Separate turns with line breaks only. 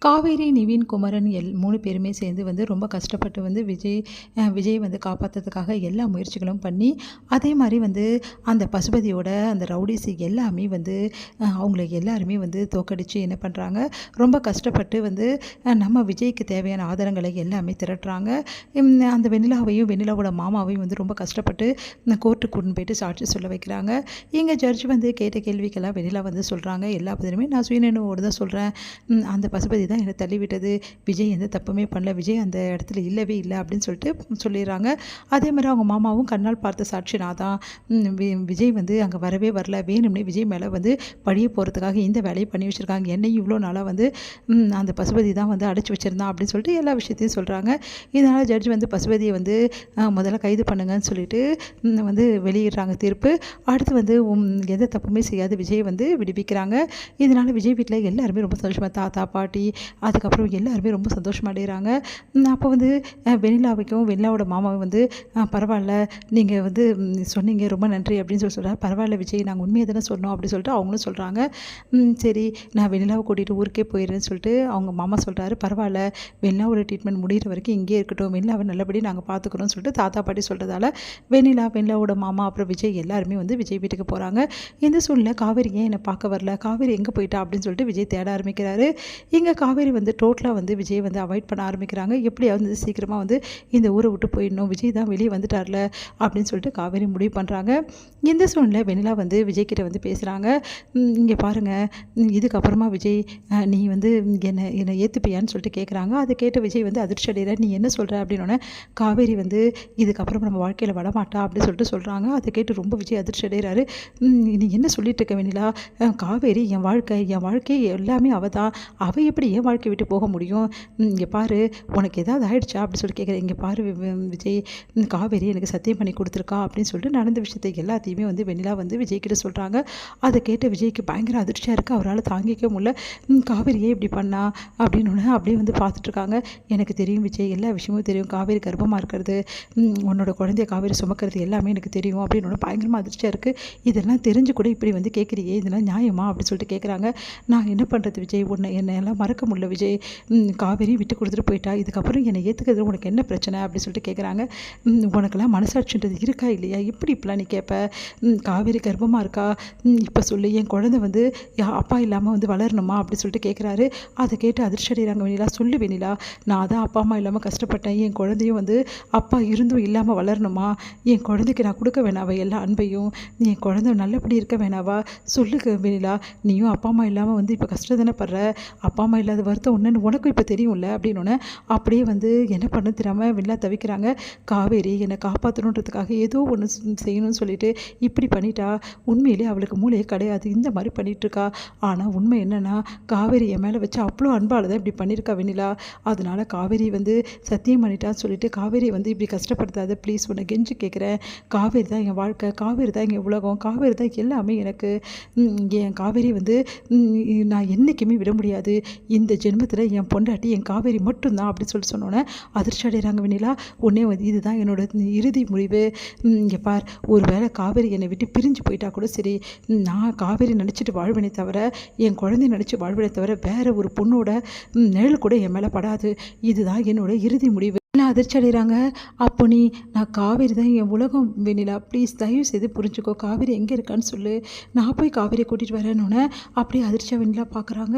காவேரி, நிவின், குமரன் 3 பேருமே சேர்ந்து வந்து ரொம்ப கஷ்டப்பட்டு வந்து விஜய் வந்து காப்பாத்துறதுக்காக எல்லா முயற்சிகளும் பண்ணி, அதே மாரி வந்து அந்த பசுபதியோட அந்த ரவுடீஸ் எல்லாமே வந்து அவங்கள எல்லாருமே வந்து தோற்கடிச்சு என்ன பண்றாங்க, ரொம்ப கஷ்டப்பட்டு வந்து நம்ம விஜய்க்கு தேவையான ஆதாரங்களை எல்லாமே திரட்டுறாங்க. அந்த வெண்ணிலாவையும், வெண்ணிலாவோட மாமாவையும் வந்து ரொம்ப கஷ்டப்பட்டு கோர்ட்டுக்கு கூட்டின்னு போயிட்டு சாட்சி சொல்ல வைக்கிறாங்க. இங்க ஜட்ஜ் வந்து கேட்ட கேள்விக்கெல்லாம் வெண்ணிலா வந்து சொல்றாங்க, எல்லா பதிலுமே நான் சுயநினைவோடு தான் சொல்றேன். அந்த பசுபதி தான் என்னை தள்ளிவிட்டது. விஜய் எந்த தப்புமே பண்ணல. விஜய் அந்த இடத்துல இல்லவே இல்ல அப்படின்னு சொல்லிட்டு சொல்லிடுறாங்க. அதே மாதிரி அவங்க மாமாவும் கண்ணால் பார்த்த சாட்சி நான் தான். விஜய் வந்து அங்கே வரவே வரல. வேணும்னே விஜய் மேலே வந்து பழிய போகிறதுக்காக இந்த வேலையை பண்ணி வச்சுருக்காங்க. என்னையும் இவ்வளோ நாளாக வந்து அந்த பசுபதி தான் வந்து அடைச்சி வச்சுருந்தான் அப்படின்னு சொல்லிட்டு எல்லா விஷயத்தையும் சொல்கிறாங்க. இதனால் ஜட்ஜ் வந்து பசுபதியை வந்து முதல்ல கைது பண்ணுங்கன்னு சொல்லிட்டு வந்து வெளியிடுறாங்க தீர்ப்பு. அடுத்து வந்து எந்த தப்புமே செய்யாத விஜய் வந்து விடுவிக்கிறாங்க. இதனால் விஜய் வீட்டில் எல்லாருமே ரொம்ப சந்தோஷமாக தாத்தா பாட்டி அதுக்கப்புறம் எல்லாருமே ரொம்ப சந்தோஷமாக அடைகிறாங்க. அப்போ வந்து வெண்ணிலாவோட மாமாவை வந்து பரவாயில்ல நீங்கள் வந்து சொன்னீங்க ரொம்ப நன்றி அப்படின்னு சொல்கிறார். பரவாயில்ல விஜய் நாங்கள் உண்மையை தானே சொன்னோம் அப்படின்னு சொல்லிட்டு அவங்களும் சொல்கிறாங்க. சரி நான் வெண்ணிலாவை கூட்டிகிட்டு ஊருக்கே போயிடுறேன்னு சொல்லிட்டு அவங்க மாமா சொல்கிறாரு. பரவாயில்ல வெண்ணிலாவோட ட்ரீட்மெண்ட் முடிகிற வரைக்கும் இங்கே இருக்கட்டும், வெண்ணிலாவை நல்லபடியாக நாங்கள் பார்த்துக்குறோம்னு சொல்லிட்டு தாத்தா பாட்டி சொல்கிறதால வெண்ணிலாவோட மாமா அப்புறம் விஜய் எல்லாருமே வந்து விஜய் வீட்டுக்கு போகிறாங்க. இந்த சூழ்நிலை காவேரி ஏன் என்னை பார்க்க வரல, காவேரி எங்கே போயிட்டா அப்படின்னு சொல்லிட்டு விஜய் தேட ஆரம்பிக்கிறாரு. இங்கே காவேரி வந்து டோட்டலாக வந்து விஜய் வந்து அவாய்ட் பண்ண ஆரம்பிக்கிறாங்க. எப்படியாவது வந்து சீக்கிரமாக வந்து இந்த ஊரை விட்டு போயிடணும், விஜய் தான் வெளியே வந்துட்டார்ல அப்படின்னு சொல்லிட்டு காவேரி முடிவு பண்ணுறாங்க. இந்த சூழ்நிலை வெண்ணிலா வந்து விஜய்கிட்ட வந்து பேசுகிறாங்க. இங்கே பாருங்கள், இதுக்கப்புறமா விஜய் நீ வந்து என்னை ஏற்றுப்பியான்னு சொல்லிட்டு கேட்குறாங்க. அதை கேட்ட விஜய் வந்து அதிர்ச்சி அடைகிறார். நீ என்ன சொல்கிற அப்படின்னோடனே காவேரி வந்து இதுக்கப்புறம் நம்ம வாழ்க்கையில் வரமாட்டா அப்படின்னு சொல்லிட்டு சொல்கிறாங்க. அதை கேட்டு ரொம்ப விஜய் அதிர்ச்சி அடைகிறாரு. நீ என்ன சொல்லிட்டு இருக்க வெண்ணிலா, காவேரி என் வாழ்க்கை எல்லாமே அவள் தான், அவள் எப்படி என் வாழ்க்கை விட்டு போக முடியும், இங்கே பாரு உனக்கு ஏதாவது ஆயிடுச்சா அப்படி சொல்லி கேட்குறேன். இங்கே பாரு விஜய், காவேரி எனக்கு சத்தியம் பண்ணி கொடுத்துருக்கா அப்படின்னு சொல்லிட்டு நடந்த விஷயத்தை எல்லாத்தையுமே வந்து வெண்ணிலா வந்து விஜய்கிட்ட சொல்கிறாங்க. அதை கேட்ட விஜய்க்கு பயங்கர அதிர்ச்சியாக இருக்குது. அவரால் தாங்கிக்க முடியல. காவேரியே இப்படி பண்ணா அப்படின்னு அப்படியே வந்து பார்த்துட்ருக்காங்க. எனக்கு தெரியும் விஜய், எல்லா விஷயமும் தெரியும், காவேரி கர்ப்பமாக இருக்கிறது, உன்னோட குழந்தைய காவேரி சுமக்கிறது எல்லாமே எனக்கு தெரியும் அப்படின்னு பயங்கரமாக அதிர்ச்சியாக இருக்குது. இதெல்லாம் தெரிஞ்சு கூட இப்படி வந்து கேட்குறியே, இதெல்லாம் நியாயமா அப்படின்னு சொல்லிட்டு கேட்குறாங்க. நான் என்ன பண்ணுறது விஜய், என்னெல்லாம் மறக்க முடியல விஜய், காவேரி விட்டு கொடுத்துட்டு போயிட்டா, இதுக்கப்புறம் என்னை ஏற்றுக்கிறது உனக்கு என்ன பிரச்சனை அப்படி சொல்லிட்டு கேட்குறாங்க. உனக்கெல்லாம் மனசாட்சின்றது இருக்கா இல்லையா, இப்படிலாம் நீ கேட்ப, காவேரி கர்ப்பமாக இருக்கா, இப்போ சொல்லு, என் குழந்தை வந்து அப்பா இல்லாமல் வந்து வளரணுமா அப்படி சொல்லிட்டு கேட்குறாரு. அதை கேட்டு அதிர்ச்சி அடைகிறாங்க வெண்ணிலா. சொல்லு வெண்ணிலா, நான் தான் அப்பா அம்மா இல்லாமல் கஷ்டப்பட்டேன், என் குழந்தையும் வந்து அப்பா இருந்தும் இல்லாமல் வளரணுமா, என் குழந்தைக்கு நான் கொடுக்க வேணாவா எல்லா அன்பையும், என் குழந்தை நல்லபடி இருக்க வேணாவா, சொல்லுங்க வெண்ணிலா, நீயும் அப்பா அம்மா இல்லாமல் வந்து இப்போ கஷ்டம் தானே படுற, அப்பா அம்மா இல்லாத வருத்தம் ஒன்றுன்னு உனக்கும் இப்போ தெரியும்ல அப்படின்னோடனே அப்படியே வந்து என்ன பண்ண தெரியாமல் வெண்ணிலா தவிக்கிறாங்க. காவேரி என்னை காப்பாற்றணுன்றதுக்காக ஏதோ ஒன்று செய்யணும்னு சொல்லிட்டு இப்படி பண்ணிட்டா, உண்மையிலே அவளுக்கு மூளையே கிடையாது, இந்த மாதிரி பண்ணிகிட்ருக்கா. ஆனால் உண்மை என்னென்னா காவேரி என் மேலே வச்சு அவ்வளோ அன்பால் தான் இப்படி பண்ணியிருக்கா வெண்ணிலா. அதனால் காவேரி வந்து சத்தியம் பண்ணிட்டான்னு சொல்லிட்டு காவேரி வந்து இப்படி கஷ்டப்படுத்தாத ப்ளீஸ், உன்னை கெஞ்சி கேட்குறேன், காவேரி தான் என் வாழ்க்கை, காவேரி தான் எங்கள் உலகம், காவேரி தான் எல்லாமே எனக்கு, என் காவேரி வந்து நான் என்றைக்குமே விட முடியாது, இந்த ஜென்மத்தில் என் பொண்டாட்டி என் காவேரி மட்டும்தான் அப்படின்னு சொல்லிட்டு சொன்னோன்னே அதிர்ச்சி அடைகிறாங்க வெண்ணிலா. உடனே வந்து இதுதான் என்னோட இறுதி முடிவு, இங்கே பார், ஒரு வேளை காவேரி என்னை விட்டு பிரிஞ்சு போயிட்டா கூட சரி, நான் காவேரி நினச்சிட்டு வாழ்வினை தவிர, என் குழந்தைய நினச்சி வாழ்வினை தவிர வேறு ஒரு பொண்ணோட நிழல் கூட என் மேலே படாது, இதுதான் என்னோட இறுதி முடிவு. அதிர்ச்சி அடைகிறாங்க. அப்போ நான் காவேரி தான் என் உலகம் வெண்ணிலா, ப்ளீஸ் தயவு செய்து புரிஞ்சுக்கோ, காவேரி எங்கே இருக்கான்னு சொல்லு, நான் போய் காவேரியை கூட்டிகிட்டு வரேன்னு அப்படியே அதிர்ச்சியாக வெண்ணிலா பார்க்குறாங்க.